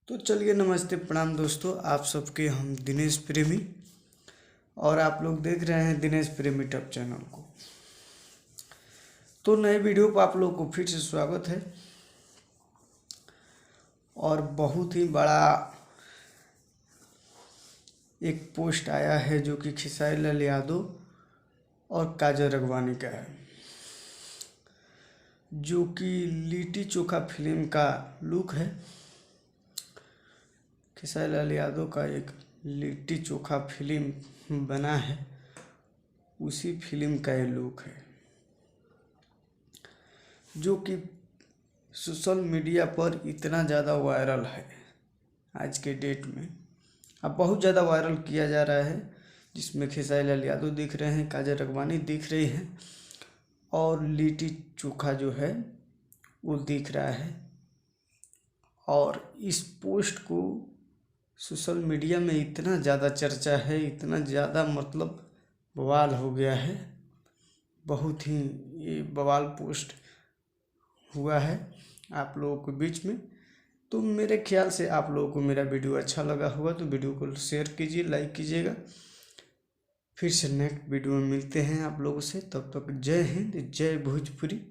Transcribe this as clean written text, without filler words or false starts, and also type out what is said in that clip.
तो चलिए, नमस्ते प्रणाम दोस्तों, आप सबके हम दिनेश प्रेमी और आप लोग देख रहे हैं दिनेश प्रेमी टॉप चैनल को। तो नए वीडियो पर आप लोग को फिर से स्वागत है। और बहुत ही बड़ा एक पोस्ट आया है जो कि खेसारी लाल यादव और काजल राघवानी का है, जो कि लिट्टी चोखा फिल्म का लुक है। खेसारी लाल यादव का एक लिट्टी चोखा फिल्म बना है, उसी फिल्म का ये लुक है, जो कि सोशल मीडिया पर इतना ज़्यादा वायरल है आज के डेट में। अब बहुत ज़्यादा वायरल किया जा रहा है, जिसमें खेसारी लाल यादव दिख रहे हैं, काजल राघवानी दिख रही हैं और लिट्टी चोखा जो है वो दिख रहा है। और इस पोस्ट को सोशल मीडिया में इतना ज़्यादा चर्चा है, इतना ज़्यादा मतलब बवाल हो गया है, बहुत ही ये बवाल पोस्ट हुआ है आप लोगों के बीच में। तो मेरे ख्याल से आप लोगों को मेरा वीडियो अच्छा लगा होगा, तो वीडियो को शेयर कीजिए, लाइक कीजिएगा। फिर से नेक्स्ट वीडियो में मिलते हैं आप लोगों से, तब तक जय हिंद, जय भोजपुरी।